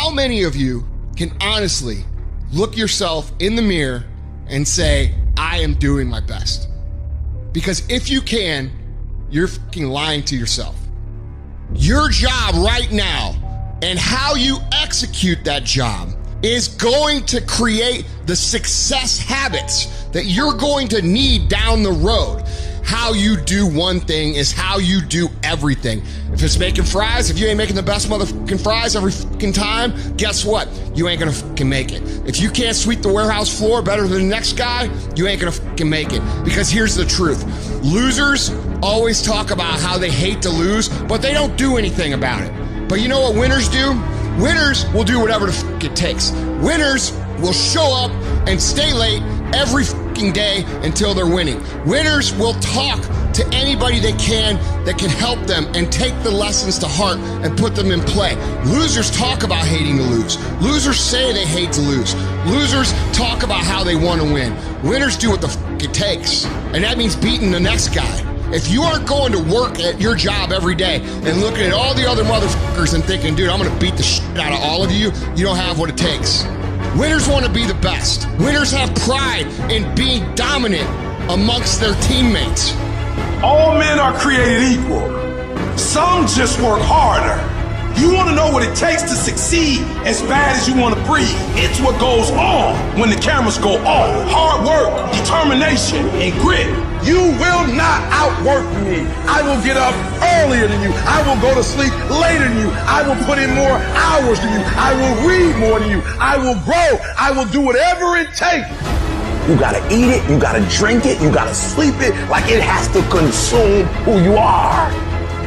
How many of you can honestly look yourself in the mirror and say, I am doing my best? Because if you can, you're fucking lying to yourself. Your job right now and how you execute that job is going to create the success habits that you're going to need down the road. How you do one thing is how you do everything. If it's making fries, if you ain't making the best motherfucking fries every fucking time, guess what? You ain't gonna fucking make it. If you can't sweep the warehouse floor better than the next guy, you ain't gonna fucking make it. Because here's the truth. Losers always talk about how they hate to lose, but they don't do anything about it. But you know what winners do? Winners will do whatever the fuck it takes. Winners will show up and stay late every fucking day until they're winning. Winners will talk to anybody they can that can help them and take the lessons to heart and put them in play. Losers talk about hating to lose. Losers say they hate to lose. Losers talk about how they want to win. Winners do what the fuck it takes. And that means beating the next guy. If you aren't going to work at your job every day and looking at all the other motherfuckers and thinking, dude, I'm gonna beat the shit out of all of you, you don't have what it takes. Winners want to be the best. Winners have pride in being dominant amongst their teammates. All men are created equal. Some just work harder. You want to know what it takes to succeed as bad as you want to breathe. It's what goes on when the cameras go off. Hard work, determination, and grit. You will not outwork me. I will get up earlier than you. I will go to sleep later than you. I will put in more hours than you. I will read more than you. I will grow. I will do whatever it takes. You gotta eat it, you gotta drink it, you gotta sleep it, like it has to consume who you are.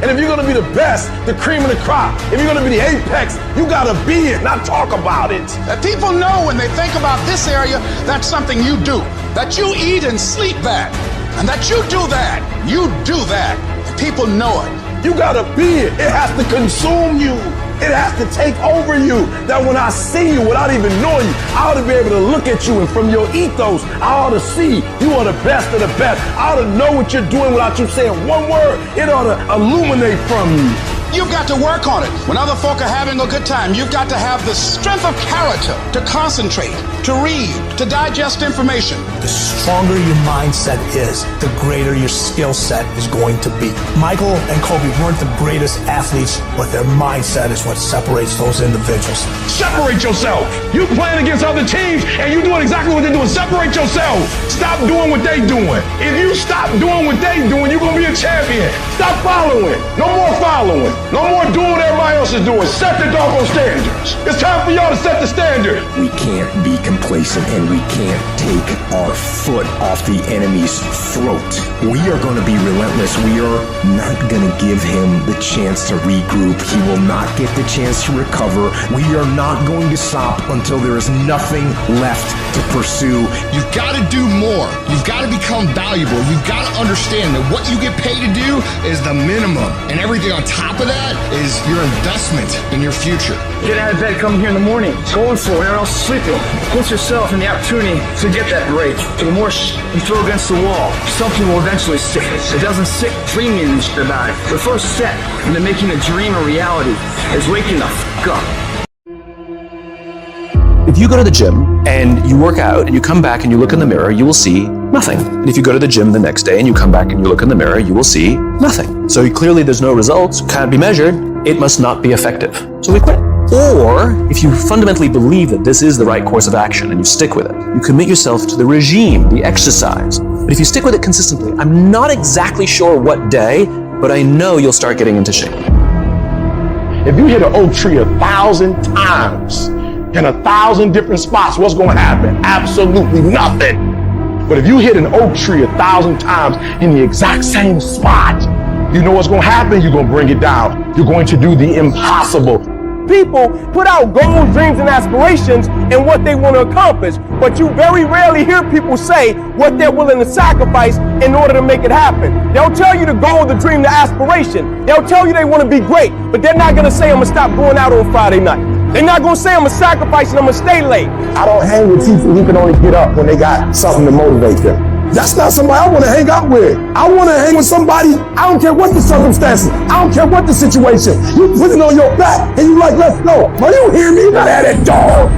And if you're gonna be the best, the cream of the crop, if you're gonna be the apex, you gotta be it, not talk about it. That people know when they think about this area, that's something you do. That you eat and sleep that. And that you do that. You do that. And people know it. You gotta be it. It has to consume you. It has to take over you. That when I see you without even knowing you, I ought to be able to look at you, and from your ethos, I ought to see you are the best of the best. I ought to know what you're doing without you saying one word. It ought to illuminate from you. You've got to work on it. When other folk are having a good time, you've got to have the strength of character to concentrate, to read, to digest information. The stronger your mindset is, the greater your skill set is going to be. Michael and Kobe weren't the greatest athletes, but their mindset is what separates those individuals. Separate yourself. You playing against other teams and you doing exactly what they're doing. Separate yourself. Stop doing what they doing. If you stop doing what they doing, you're going to be a champion. Stop following. No more following. No more doing what everybody else is doing. Set the doggone standards. It's time for y'all to set the standard. We can't be complacent, and we can't take our foot off the enemy's throat. We are going to be relentless. We are not going to give him the chance to regroup. He will not get the chance to recover. We are not going to stop until there is nothing left to pursue. You've got to do more. You've got to become valuable. You've got to understand that what you get paid to do is the minimum, and everything on top of that is your investment in your future. Get out of bed, come here in the morning. Going for it, or else sleeping. Put yourself in the opportunity to get that break. The more you throw against the wall, something will eventually stick. It doesn't stick dreaming about it. The first step into making a dream a reality is waking the fuck up. If you go to the gym and you work out and you come back and you look in the mirror, you will see nothing. And if you go to the gym the next day and you come back and you look in the mirror, you will see nothing. So clearly there's no results, can't be measured, it must not be effective. So we quit. Or if you fundamentally believe that this is the right course of action and you stick with it, you commit yourself to the regime, the exercise. But if you stick with it consistently, I'm not exactly sure what day, but I know you'll start getting into shape. If you hit an oak tree 1,000 times in 1,000 different spots, what's going to happen? Absolutely nothing. But if you hit an oak tree 1,000 times in the exact same spot, you know what's going to happen? You're going to bring it down. You're going to do the impossible. People put out goals, dreams, and aspirations and what they want to accomplish, but you very rarely hear people say what they're willing to sacrifice in order to make it happen. They'll tell you the goal, the dream, the aspiration. They'll tell you they want to be great, but they're not going to say, I'm going to stop going out on Friday night. They're not going to say, I'm going to sacrifice and I'm going to stay late. I don't hang with people who can only get up when they got something to motivate them. That's not somebody I want to hang out with. I want to hang with somebody, I don't care what the circumstances, I don't care what the situation. You put it on your back and you like, let's go. Are you hear me? You gotta have that dog.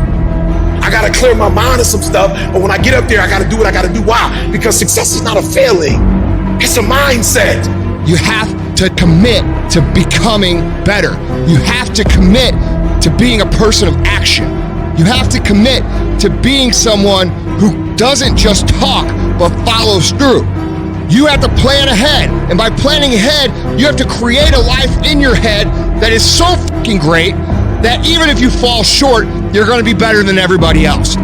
I gotta clear my mind of some stuff, but when I get up there, I gotta do what I gotta do. Why? Because success is not a feeling. It's a mindset. You have to commit to becoming better. You have to commit to being a person of action. You have to commit to being someone who doesn't just talk, but follows through. You have to plan ahead. And by planning ahead, you have to create a life in your head that is so fucking great that even if you fall short, you're gonna be better than everybody else.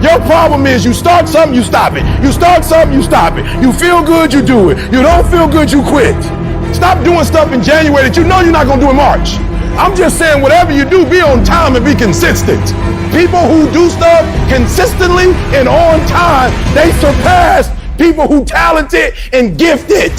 Your problem is you start something, you stop it. You start something, you stop it. You feel good, you do it. You don't feel good, you quit. Stop doing stuff in January that you know you're not gonna do in March. I'm just saying whatever you do, be on time and be consistent. People who do stuff consistently and on time, they surpass people who talented and gifted.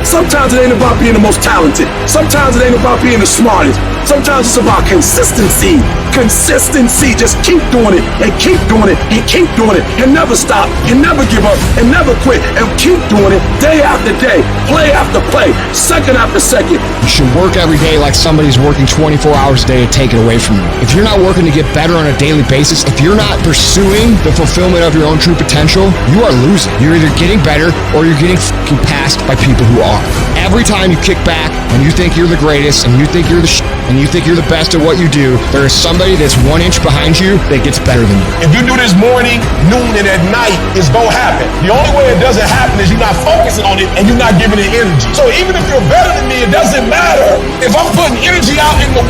Sometimes it ain't about being the most talented. Sometimes it ain't about being the smartest. Sometimes it's about consistency. Consistency. Just keep doing it and keep doing it and keep doing it and never stop and never give up and never quit and keep doing it day after day, play after play, second after second. You should work every day like somebody's working 24 hours a day to take it away from you. If you're not working to get better on a daily basis, if you're not pursuing the fulfillment of your own true potential, you are losing. You're either getting better or you're getting fucking passed by people who are. Every time you kick back and you think you're the greatest and you think you're the shit and you think you're the best at what you do, there is somebody that's 1 inch behind you that gets better than you. If you do this morning, noon, and at night, it's gonna happen. The only way it doesn't happen is you're not focusing on it and you're not giving it energy. So even if you're better than me, it doesn't matter. If I'm putting energy out in the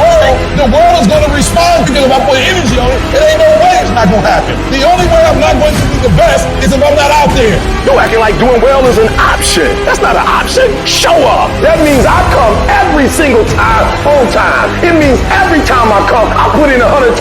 world is gonna respond, because if I put energy on it, it ain't no way it's not gonna happen. The only way I'm not going to be the best is if I'm not out there. You're acting like doing well is an option. That's not an option. Show up. That means I come every single time on time. It means every time I come, I put in 120%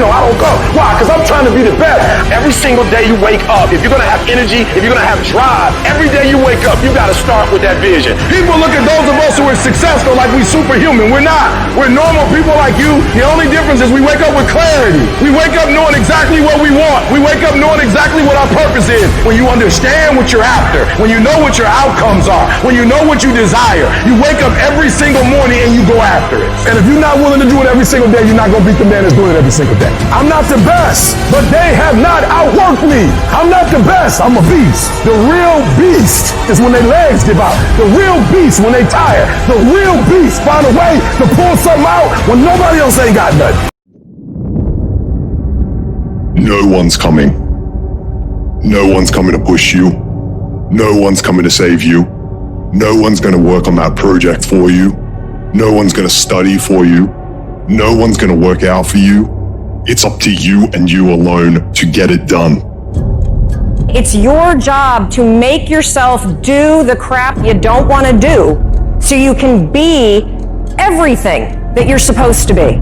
or I don't come. Why? Because I'm trying to be the best. Every single day you wake up, if you're going to have energy, if you're going to have drive, every day you wake up, you got to start with that vision. People look at those of us who are successful like we superhuman. We're not. We're normal people like you. The only difference is we wake up with clarity. We wake up knowing exactly what we want. We wake up knowing exactly what our purpose is. When you understand what you're after, when you know what your outcomes are, when you know what you desire, you wake up every single morning and you go after it. And if you're not willing to do it every single day, you're not going to beat the man that's doing it every single day. I'm not the best, but they have not outworked me. I'm not the best. I'm a beast. The real beast is when their legs give out. The real beast when they tired. The real beast find a way to pull something out when nobody else ain't got nothing. No one's coming. No one's coming to push you. No one's coming to save you. No one's going to work on that project for you. No one's going to study for you. No one's going to work out for you. It's up to you and you alone to get it done. It's your job to make yourself do the crap you don't want to do so you can be everything that you're supposed to be.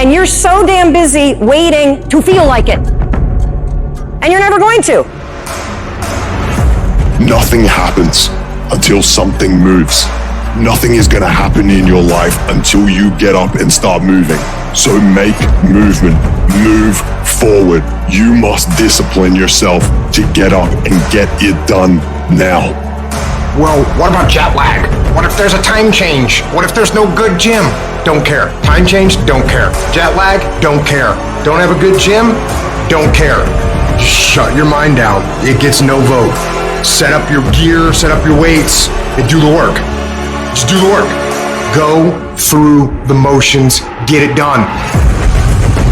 And you're so damn busy waiting to feel like it. And you're never going to. Nothing happens until something moves. Nothing is going to happen in your life until you get up and start moving. So make movement. Move forward. You must discipline yourself to get up and get it done now. Well, what about jet lag? What if there's a time change? What if there's no good gym? Don't care. Time change? Don't care. Jet lag? Don't care. Don't have a good gym? Don't care. Just shut your mind down. It gets no vote. Set up your gear, set up your weights, and do the work. Just do the work. Go through the motions, get it done.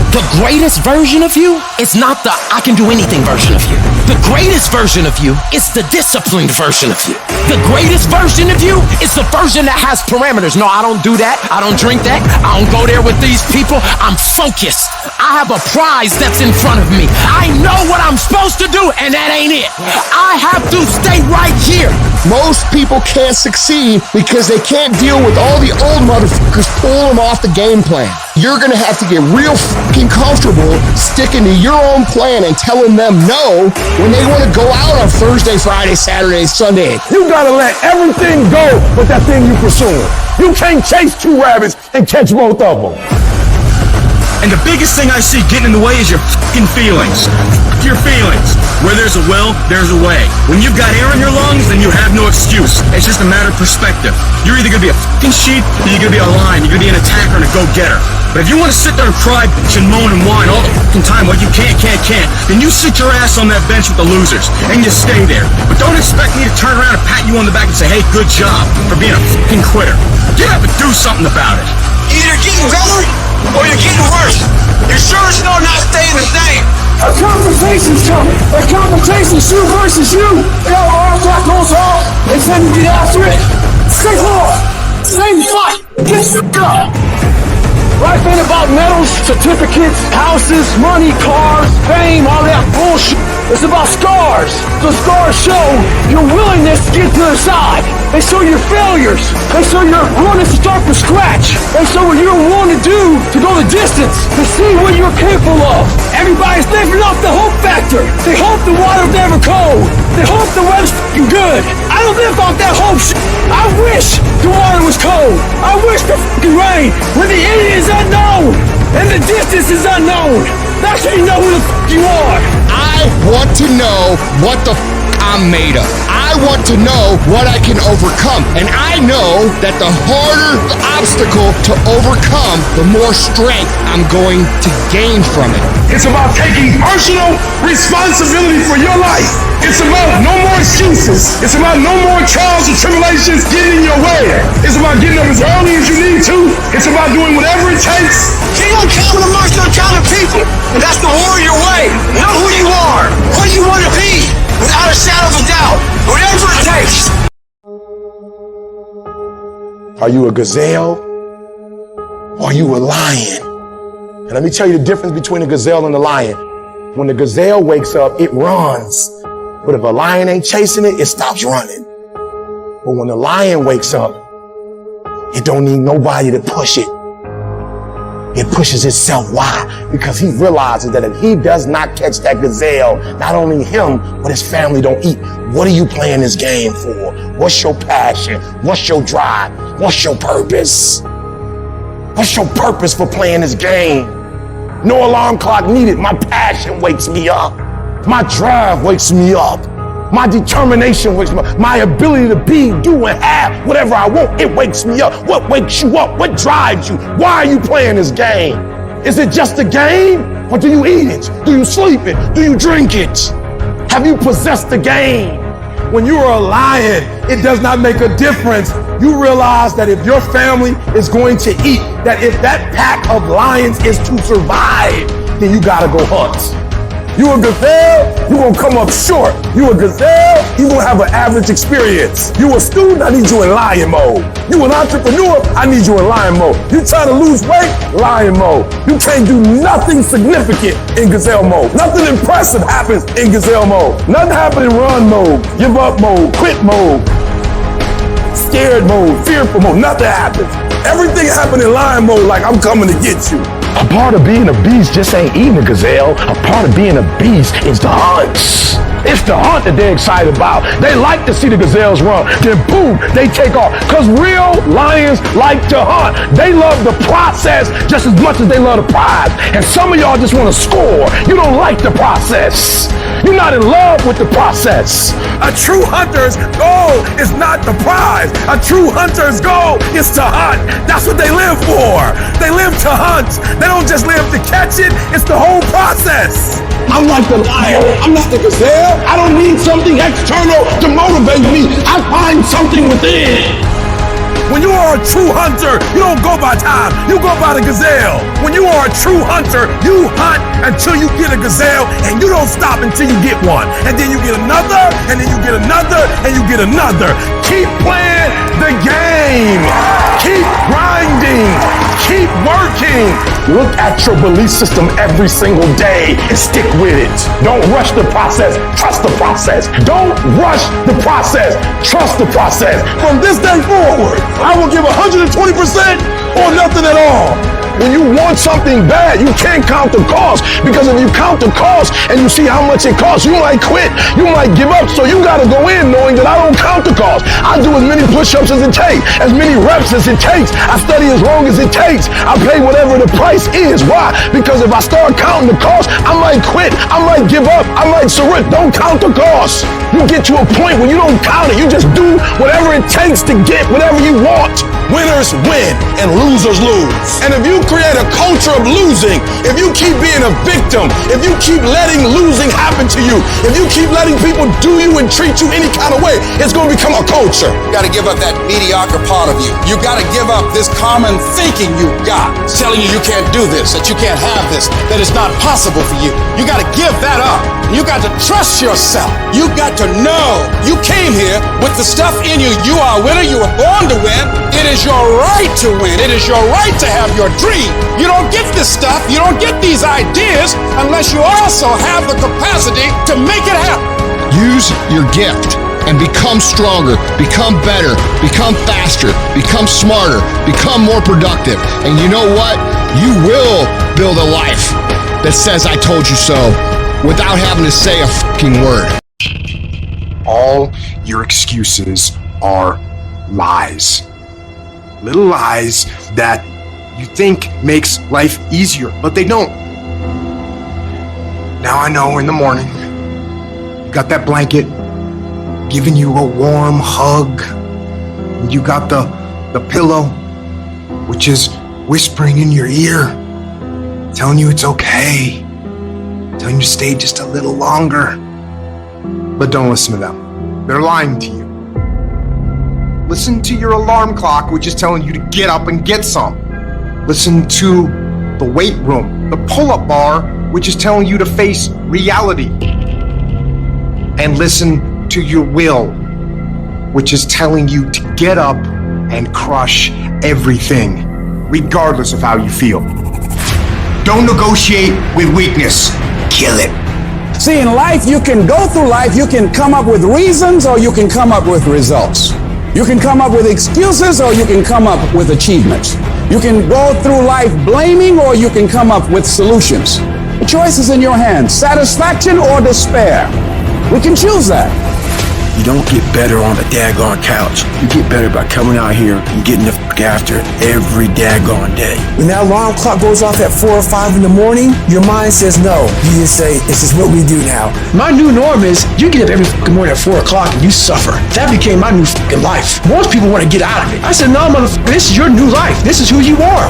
The greatest version of you is not the I can do anything version of you. The greatest version of you is the disciplined version of you. The greatest version of you is the version that has parameters. No, I don't do that. I don't drink that. I don't go there with these people. I'm focused. I have a prize that's in front of me. I know what I'm supposed to do, and that ain't it. I have to stay right here. Most people can't succeed because they can't deal with all the old motherfuckers pulling them off the game plan. You're gonna have to get real fucking comfortable sticking to your own plan and telling them no when they want to go out on Thursday, Friday, Saturday, Sunday. You gotta let everything go but that thing you pursuing. You can't chase two rabbits and catch both of them. And the biggest thing I see getting in the way is your fucking feelings. Your feelings. Where there's a will, there's a way. When you've got air in your lungs, then you have no excuse. It's just a matter of perspective. You're either gonna be a fucking sheep, or you're gonna be a lion. You're gonna be an attacker and a go-getter. But if you want to sit there and cry, bitch, and moan and whine all the fucking time while you can't, then you sit your ass on that bench with the losers, and you stay there. But don't expect me to turn around and pat you on the back and say, hey, good job for being a fucking quitter. Get up and do something about it. Either getting better or you're getting worse. You're sure as no not staying the same. A confrontation's coming. A confrontation, you versus you. You know, arms that goes off. It's time to get after it. Stay hard. Same fight. Get stuck. Life ain't about medals, certificates, houses, money, cars, fame, all that bullshit. It's about scars. The scars show your willingness to get to the side. They show your failures. They show your willingness to start from scratch. They show what you're willing to do to go the distance, to see what you're capable of. Everybody's living off the hope factor. They hope the water's never cold. They hope the weather's fucking good. I don't live off that hope shit. I wish the water was cold. I wish the fucking rain. When the end is unknown and the distance is unknown, that's when you know who the fuck you are. I want to know what the I'm made of. I want to know what I can overcome. And I know that the harder the obstacle to overcome, the more strength I'm going to gain from it. It's about taking personal responsibility for your life. It's about no more excuses. It's about no more trials and tribulations getting in your way. It's about getting up as early as you need to. It's about doing whatever it takes. You don't count amongst uncounted people. And that's the warrior way. Know who you are, what you want to be, without a shadow of a doubt. Whatever it takes. Are you a gazelle? Or are you a lion? And let me tell you the difference between a gazelle and a lion. When the gazelle wakes up, it runs. But if a lion ain't chasing it, it stops running. But when the lion wakes up, it don't need nobody to push it. It pushes itself. Why? Because he realizes that if he does not catch that gazelle, not only him, but his family don't eat. What are you playing this game for? What's your passion? What's your drive? What's your purpose? What's your purpose for playing this game? No alarm clock needed. My passion wakes me up. My drive wakes me up. My determination wakes me up. My ability to be, do, and have whatever I want, it wakes me up. What wakes you up? What drives you? Why are you playing this game? Is it just a game? Or do you eat it? Do you sleep it? Do you drink it? Have you possessed the game? When you are a lion, it does not make a difference. You realize that if your family is going to eat, that if that pack of lions is to survive, then you gotta go hunt. You a gazelle, you gonna come up short. You a gazelle, you gonna have an average experience. You a student, I need you in lion mode. You an entrepreneur, I need you in lion mode. You trying to lose weight, lion mode. You can't do nothing significant in gazelle mode. Nothing impressive happens in gazelle mode. Nothing happens in run mode, give up mode, quit mode, scared mode, fearful mode. Nothing happens. Everything happens in lion mode like I'm coming to get you. A part of being a beast just ain't eating a gazelle. A part of being a beast is the hunts. It's the hunt that they're excited about. They like to see the gazelles run. Then boom, they take off. Because real lions like to hunt. They love the process just as much as they love the prize. And some of y'all just want to score. You don't like the process. You're not in love with the process. A true hunter's goal is not the prize. A true hunter's goal is to hunt. That's what they live for. They live to hunt. They don't just live to catch it. It's the whole process. I'm like the lion. I'm not the gazelle. I don't need something external to motivate me. I find something within. When you are a true hunter, you don't go by time. You go by the gazelle. When you are a true hunter, you hunt until you get a gazelle, and you don't stop until you get one. And then you get another, and then you get another, and you get another. Keep playing the game. Keep grinding. Keep working. Look at your belief system every single day and stick with it. Don't rush the process. Trust the process. Don't rush the process. Trust the process. From this day forward, I will give 120% or nothing at all. When you want something bad, you can't count the cost, because if you count the cost and you see how much it costs, you might quit, you might give up. So you gotta go in knowing that I don't count the cost. I do as many push-ups as it takes, as many reps as it takes. I study as long as it takes. I pay whatever the price is. Why? Because if I start counting the cost, I might quit, I might give up, I might surrender. Don't count the cost. You get to a point when you don't count it, you just do whatever it takes to get whatever you want. Winners win and losers lose. And if you create a culture of losing, if you keep being a victim, if you keep letting losing happen to you, if you keep letting people do you and treat you any kind of way, it's going to become a culture. You got to give up that mediocre part of you. You got to give up this common thinking you got. It's telling you can't do this, that you can't have this, that it's not possible for you. You got to give that up. You got to trust yourself. You got to know you came here with the stuff in you. You are a winner. You were born to win. It is your right to win. It is your right to have your dream. You don't get this stuff, you don't get these ideas unless you also have the capacity to make it happen. Use your gift and become stronger, become better, become faster, become smarter, become more productive. And you know what? You will build a life that says I told you so without having to say a fucking word. All your excuses are lies. Little lies that you think makes life easier, but they don't. Now I know in the morning, you got that blanket giving you a warm hug, and you got the pillow, which is whispering in your ear, telling you it's okay, telling you to stay just a little longer. But don't listen to them. They're lying to you. Listen to your alarm clock, which is telling you to get up and get some. Listen to the weight room, the pull-up bar, which is telling you to face reality. And listen to your will, which is telling you to get up and crush everything, regardless of how you feel. Don't negotiate with weakness. Kill it. See, in life, you can go through life, you can come up with reasons or you can come up with results. You can come up with excuses or you can come up with achievements. You can go through life blaming or you can come up with solutions. The choice is in your hands, satisfaction or despair. We can choose that. You don't get better on the daggone couch. You get better by coming out here and getting the fuck after it every daggone day. When that alarm clock goes off at 4 or 5 in the morning, your mind says no. You just say, this is what we do now. My new norm is you get up every fucking morning at 4 o'clock and you suffer. That became my new fucking life. Most people want to get out of it. I said, no, motherfucker, this is your new life. This is who you are.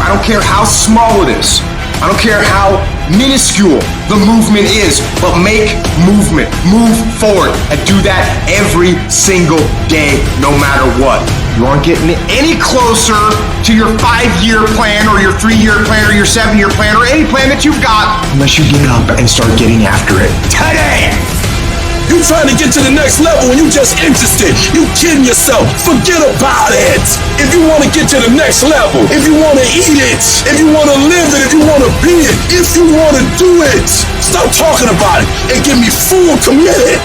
I don't care how small it is. I don't care how minuscule the movement is, but make movement, move forward, and do that every single day, no matter what. You aren't getting any closer to your 5-year plan or your 3-year plan or your 7-year plan or any plan that you've got unless you get up and start getting after it today. You trying to get to the next level and you just interested. You kidding yourself. Forget about it. If you want to get to the next level, if you want to eat it, if you want to live it, if you want to be it, if you want to do it, stop talking about it and get me full committed.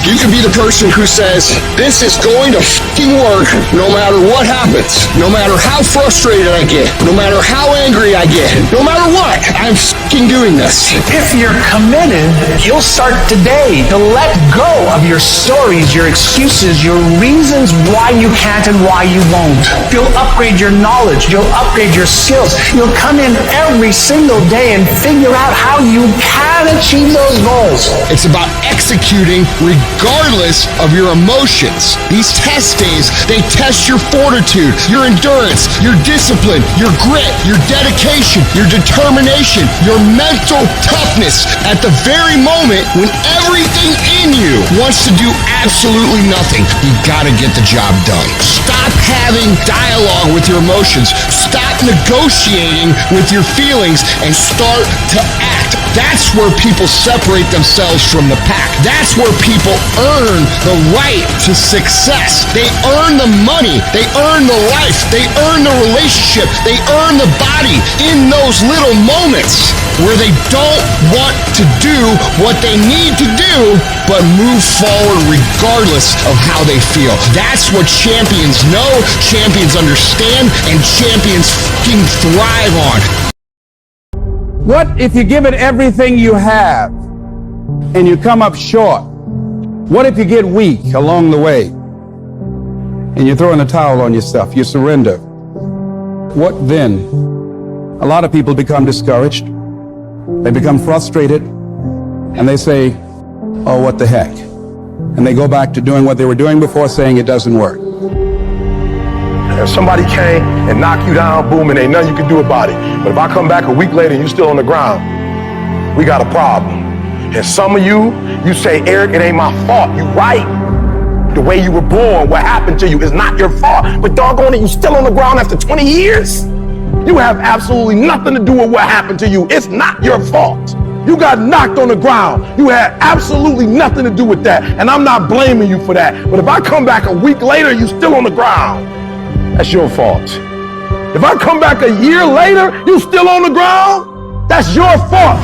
You can be the person who says, this is going to fucking work no matter what happens, no matter how frustrated I get, no matter how angry I get, no matter what, I'm fucking doing this. If you're committed, you'll start today to let go of your stories, your excuses, your reasons why you can't and why you won't. You'll upgrade your knowledge. You'll upgrade your skills. You'll come in every single day and figure out how you can achieve those goals. It's about executing regardless of your emotions. These test days, they test your fortitude, your endurance, your discipline, your grit, your dedication, your determination, your mental toughness at the very moment when everything in you wants to do absolutely nothing. You gotta get the job done. Stop having dialogue with your emotions. Stop negotiating with your feelings and start to act That's where people separate themselves from the pack. That's where people earn the right to success. They earn the money. They earn the life. They earn the relationship. They earn the body in those little moments where they don't want to do what they need to do, but move forward regardless of how they feel. That's what champions know, champions understand, and champions fucking thrive on. What if you give it everything you have and you come up short? What if you get weak along the way and you throw in the towel on yourself, you surrender? What then? A lot of people become discouraged. They become frustrated and they say, oh, what the heck? And they go back to doing what they were doing before, saying it doesn't work. If somebody came and knocked you down, boom, and ain't nothing you can do about it. But if I come back a week later and you're still on the ground, we got a problem. And some of you say, Eric, it ain't my fault. You right. The way you were born, what happened to you is not your fault. But doggone it, you still on the ground after 20 years? You have absolutely nothing to do with what happened to you. It's not your fault. You got knocked on the ground. You had absolutely nothing to do with that. And I'm not blaming you for that. But if I come back a week later, you still on the ground, that's your fault. If I come back a year later, you still on the ground, that's your fault.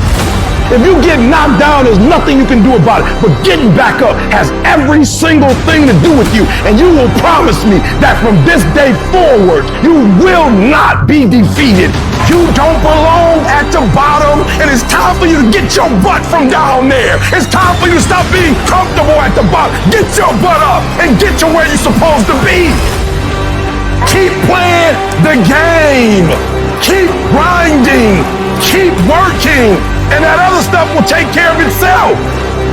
If you get knocked down, there's nothing you can do about it. But getting back up has every single thing to do with you. And you will promise me that from this day forward, you will not be defeated. You don't belong at the bottom, and it's time for you to get your butt from down there. It's time for you to stop being comfortable at the bottom. Get your butt up and get to where you're supposed to be. Keep playing the game. Keep grinding. Keep working. And that other stuff will take care of itself.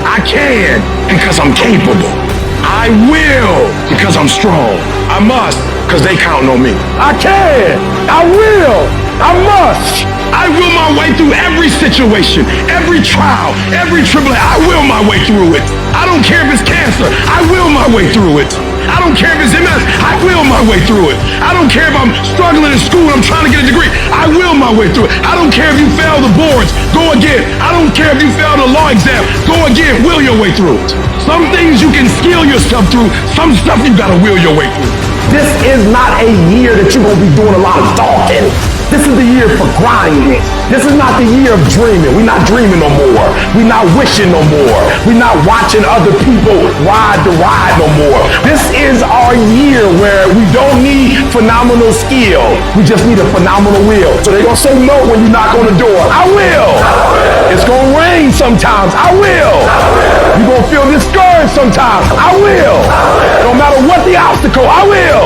I can because I'm capable. I will because I'm strong. I must because they counting on me. I can. I will. I must. I will my way through every situation, every trial, every tribulation. I will my way through it. I don't care if it's cancer. I will my way through it. I don't care if it's MS. I will my way through it. I don't care if I'm struggling in school and I'm trying to get a degree. I will my way through it. I don't care if you fail the boards. Go again. I don't care if you fail the law exam. Go again. Will your way through it. Some things you can skill yourself through. Some stuff you gotta will your way through. This is not a year that you're gonna be doing a lot of talking. This is the year for grinding. This is not the year of dreaming. We're not dreaming no more. We're not wishing no more. We're not watching other people ride the ride no more. This is our year where we don't need phenomenal skill. We just need a phenomenal will. So they're going to say no when you knock on the door. I will. It's going to rain sometimes. I will. You're going to feel discouraged sometimes. I will. No matter what the obstacle, I will.